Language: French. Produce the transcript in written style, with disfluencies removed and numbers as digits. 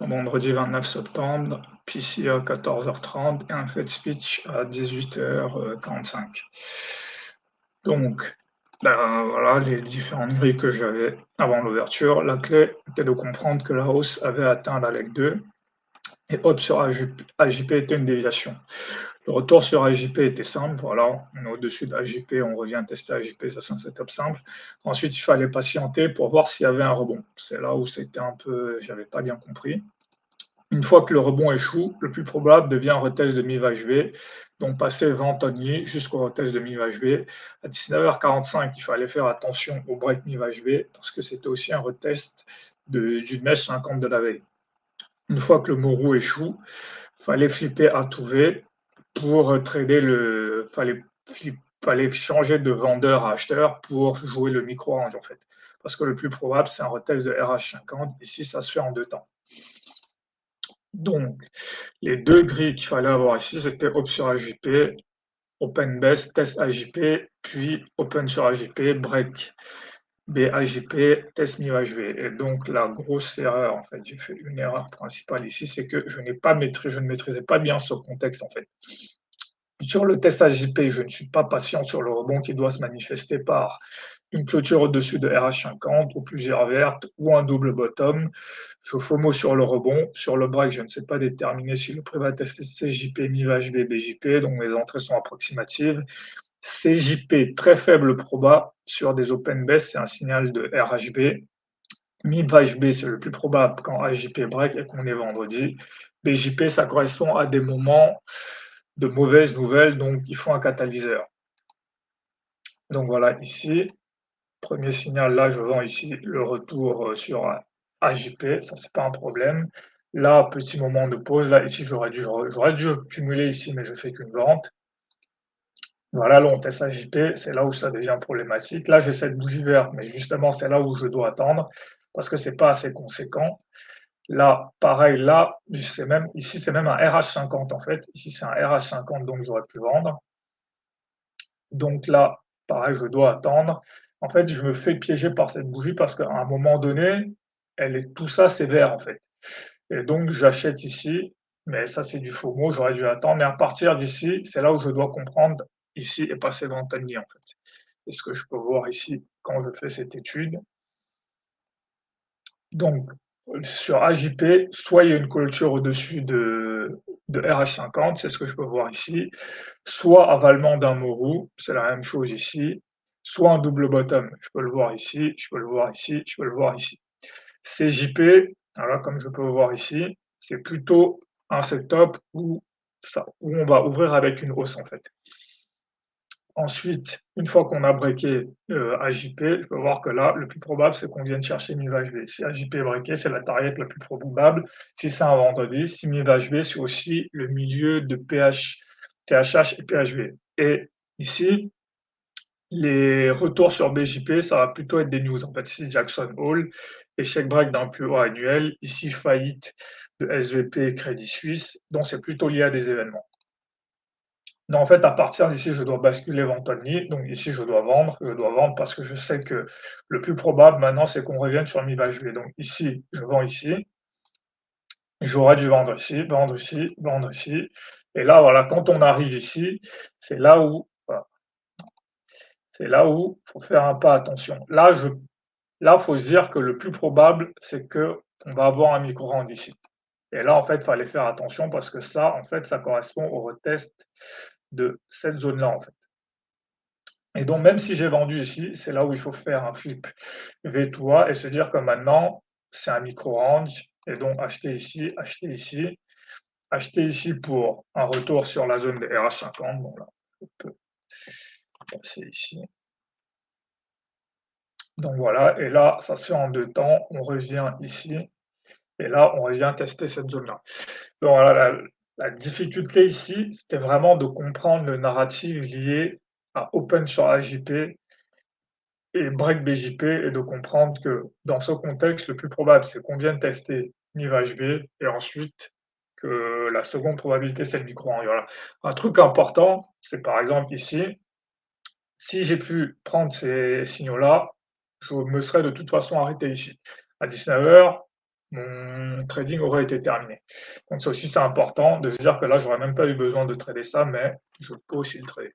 Vendredi 29 septembre, PC à 14h30 et un Fed speech à 18h45. Donc, voilà les différentes grilles que j'avais avant l'ouverture. La clé était de comprendre que la hausse avait atteint la leg 2 et hop sur AJP était une déviation. Le retour sur AJP était simple, voilà, on est au-dessus d'AJP, on revient tester AJP, ça c'est un setup simple. Ensuite, il fallait patienter pour voir s'il y avait un rebond. C'est là où c'était un peu, j'avais pas bien compris. Une fois que le rebond échoue, le plus probable devient un retest de mi-HV, donc passer vente only jusqu'au retest de mi-HV. À 19h45, il fallait faire attention au break mi-HV parce que c'était aussi un retest d'une mèche 50 de la veille. Une fois que le Mourou échoue, il fallait flipper à tout V pour trader le. Fallait changer de vendeur à acheteur pour jouer le micro-range en fait. Parce que le plus probable, c'est un retest de RH50. Ici, ça se fait en deux temps. Donc, les deux grilles qu'il fallait avoir ici, c'était option AJP, open best, test AJP, puis open sur AJP, break BAJP, test MIUHV. Et donc, la grosse erreur, en fait, j'ai fait une erreur principale ici, c'est que je ne maîtrisais pas bien ce contexte, en fait. Sur le test AJP, je ne suis pas patient sur le rebond qui doit se manifester par une clôture au-dessus de RH50 ou plusieurs vertes ou un double bottom. Je FOMO sur le rebond. Sur le break, je ne sais pas déterminer si le prix va tester CJP, MIVHB, BJP, donc mes entrées sont approximatives. CJP, très faible proba sur des open best, c'est un signal de RHB. MIVHB, c'est le plus probable quand HJP break et qu'on est vendredi. BJP, ça correspond à des moments de mauvaises nouvelles, donc il faut un catalyseur. Donc voilà, ici, premier signal, là, je vends ici le retour sur AJP, ça, c'est pas un problème. Là, petit moment de pause, là, ici, j'aurais dû cumuler ici, mais je fais qu'une vente. Voilà, là, on teste AJP, c'est là où ça devient problématique. Là, j'ai cette bougie verte, mais justement, c'est là où je dois attendre, parce que c'est pas assez conséquent. Là, pareil, là, ici, c'est même un RH50, en fait. Ici, c'est un RH50, donc j'aurais pu vendre. Donc là, pareil, je dois attendre. En fait, je me fais piéger par cette bougie parce qu'à un moment donné, tout ça, c'est vert, en fait. Et donc, j'achète ici, mais ça, c'est du FOMO, j'aurais dû attendre. Mais à partir d'ici, c'est là où je dois comprendre ici et passer dans Tanguy, en fait. C'est ce que je peux voir ici quand je fais cette étude. Donc, sur AJP, soit il y a une clôture au-dessus de RH50, c'est ce que je peux voir ici, soit avalement d'un Mourou, c'est la même chose ici, soit un double bottom, je peux le voir ici, je peux le voir ici, je peux le voir ici. CJP, voilà, comme je peux le voir ici, c'est plutôt un setup où on va ouvrir avec une hausse en fait. Ensuite, une fois qu'on a breaké AJP, je peux voir que là, le plus probable, c'est qu'on vienne chercher MIVHB. Si AJP est breaké, c'est la target la plus probable. Si c'est un vendredi, si MIVHB, c'est aussi le milieu de THH et PHB. Et ici, les retours sur BJP, ça va plutôt être des news. En fait, ici, Jackson Hole, échec break d'un plus haut annuel. Ici, faillite de SVP Crédit Suisse. Donc, c'est plutôt lié à des événements. Donc, en fait, à partir d'ici, je dois basculer vente only. Donc, ici, je dois vendre. Je dois vendre parce que je sais que le plus probable maintenant, c'est qu'on revienne sur mi-HV. Donc, ici, je vends ici. J'aurais dû vendre ici, vendre ici, vendre ici. Et là, voilà, quand on arrive ici, c'est là où, voilà, c'est là où faut faire un pas attention. Là, faut se dire que le plus probable, c'est que on va avoir un micro-round ici. Et là, en fait, il fallait faire attention parce que ça, en fait, ça correspond au retest de cette zone-là, en fait. Et donc, même si j'ai vendu ici, c'est là où il faut faire un flip V2A et se dire que maintenant, c'est un micro-range. Et donc, acheter ici, acheter ici pour un retour sur la zone de RH50. Bon, là, je peux passer ici. Donc voilà, et là, ça se fait en deux temps. On revient ici, et là, on revient tester cette zone-là. Donc voilà, la difficulté ici, c'était vraiment de comprendre le narratif lié à Open sur AJP et break BJP et de comprendre que dans ce contexte, le plus probable, c'est qu'on vienne tester NIV-HB et ensuite que la seconde probabilité, c'est le micro-range. Voilà. Un truc important, c'est par exemple ici, si j'ai pu prendre ces signaux-là, je me serais de toute façon arrêté ici. À 19h, mon trading aurait été terminé. Donc ça aussi, c'est important de se dire que là, j'aurais même pas eu besoin de trader ça, mais je peux aussi le trader.